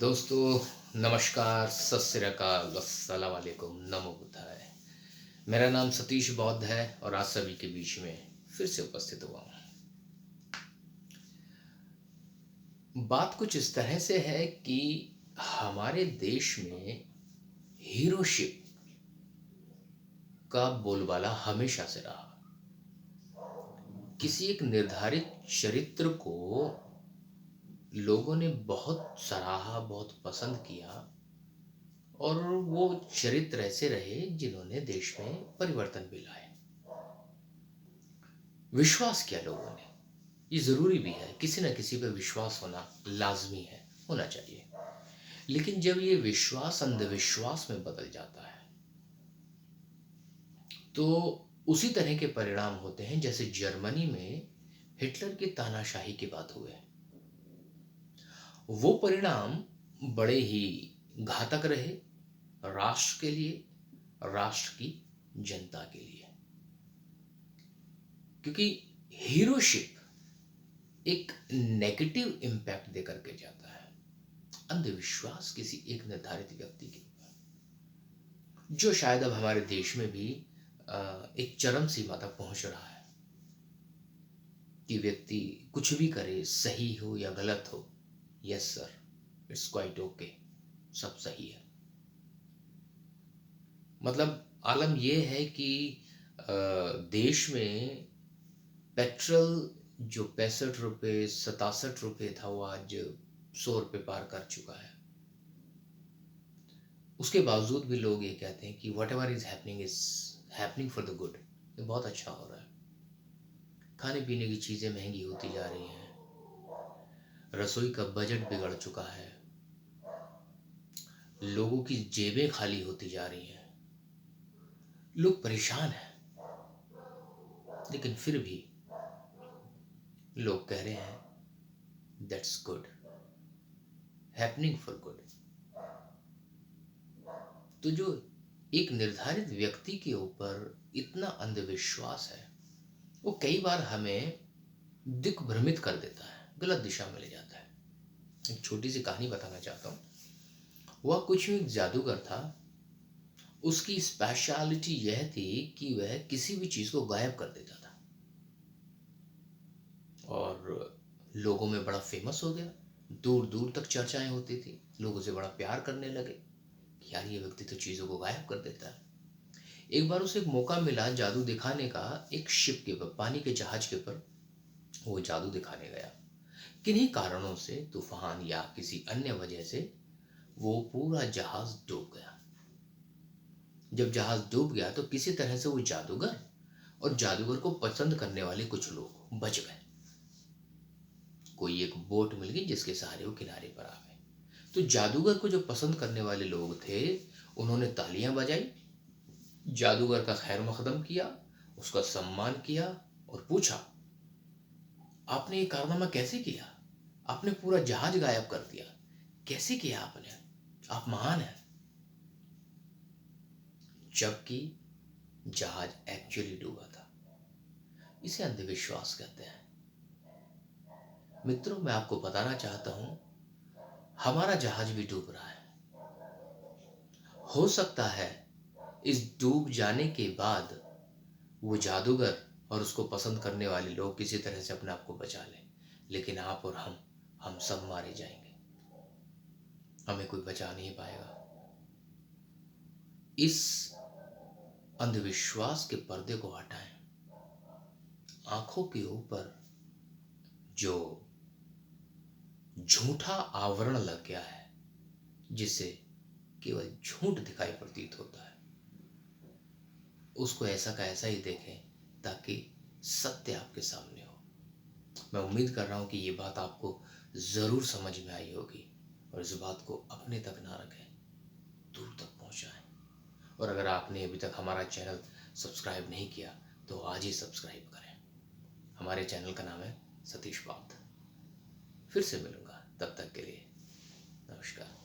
दोस्तों नमस्कार, सत श्री अकाल, अस्सलाम वालेकुम, नमो बुद्धाय। मेरा नाम सतीश बौद्ध है और आज सभी के बीच में फिर से उपस्थित हुआ हूँ। बात कुछ इस तरह से है कि हमारे देश में हीरोशिप का बोलबाला हमेशा से रहा। किसी एक निर्धारित चरित्र को लोगों ने बहुत सराहा, बहुत पसंद किया और वो चरित्र ऐसे रहे जिन्होंने देश में परिवर्तन भी लाए। विश्वास किया लोगों ने, ये जरूरी भी है, किसी न किसी पर विश्वास होना लाजमी है, होना चाहिए। लेकिन जब ये विश्वास अंधविश्वास में बदल जाता है तो उसी तरह के परिणाम होते हैं जैसे जर्मनी में हिटलर की तानाशाही की बात हुए। वो परिणाम बड़े ही घातक रहे राष्ट्र के लिए, राष्ट्र की जनता के लिए। क्योंकि हीरोशिप एक नेगेटिव इंपैक्ट देकर के जाता है, अंधविश्वास किसी एक निर्धारित व्यक्ति के ऊपर, जो शायद अब हमारे देश में भी एक चरम सीमा तक पहुंच रहा है कि व्यक्ति कुछ भी करे, सही हो या गलत हो, yes sir, it's quite okay, सब सही है। मतलब आलम यह है कि देश में पेट्रोल जो 65 रुपये 67 रुपये था, वो आज 100 रुपये पार कर चुका है। उसके बावजूद भी लोग ये कहते हैं कि what ever is happening for the good, ये बहुत अच्छा हो रहा है। खाने पीने की चीजें महंगी होती जा रही हैं, रसोई का बजट बिगड़ चुका है, लोगों की जेबें खाली होती जा रही हैं, लोग परेशान हैं। लेकिन फिर भी लोग कह रहे हैं that's good, happening for good. तो जो एक निर्धारित व्यक्ति के ऊपर इतना अंधविश्वास है, वो कई बार हमें दिग्भ्रमित कर देता है, गलत दिशा में ले जाता है। एक छोटी सी कहानी बताना चाहता हूँ। वह कुछ एक जादूगर था। उसकी स्पेशलिटी यह थी कि वह किसी भी चीज को गायब कर देता था और लोगों में बड़ा फेमस हो गया। दूर दूर तक चर्चाएं होती थी, लोग उसे बड़ा प्यार करने लगे। यार ये व्यक्ति तो चीजों को गायब कर देता है। एक बार उसे एक मौका मिला जादू दिखाने का, एक शिप के ऊपर, पानी के जहाज के ऊपर वो जादू दिखाने गया। किन्हीं कारणों से, तूफान या किसी अन्य वजह से, वो पूरा जहाज डूब गया। जब जहाज डूब गया तो किसी तरह से वो जादूगर और जादूगर को पसंद करने वाले कुछ लोग बच गए। कोई एक बोट मिल गई जिसके सहारे वो किनारे पर आ गए। तो जादूगर को जो पसंद करने वाले लोग थे, उन्होंने तालियां बजाई, जादूगर का खैर मकदम किया, उसका सम्मान किया और पूछा, आपने ये कारनामा कैसे किया? आपने पूरा जहाज गायब कर दिया, कैसे किया आपने? आप महान हैं। जबकि जहाज एक्चुअली डूबा था। इसे अंधविश्वास कहते हैं। मित्रों, मैं आपको बताना चाहता हूं, हमारा जहाज भी डूब रहा है। हो सकता है इस डूब जाने के बाद वो जादूगर और उसको पसंद करने वाले लोग किसी तरह से अपने आप को बचा लें, लेकिन आप और हम सब मारे जाएंगे, हमें कोई बचा नहीं पाएगा। इस अंधविश्वास के पर्दे को हटाएं। आंखों के ऊपर जो झूठा आवरण लग गया है, जिससे केवल झूठ दिखाई प्रतीत होता है, उसको ऐसा का ऐसा ही देखें ताकि सत्य आपके सामने हो। मैं उम्मीद कर रहा हूं कि ये बात आपको जरूर समझ में आई होगी और इस बात को अपने तक ना रखें, दूर तक पहुंचाएं। और अगर आपने अभी तक हमारा चैनल सब्सक्राइब नहीं किया तो आज ही सब्सक्राइब करें। हमारे चैनल का नाम है सतीश बौद्ध। फिर से मिलूंगा, तब तक के लिए नमस्कार।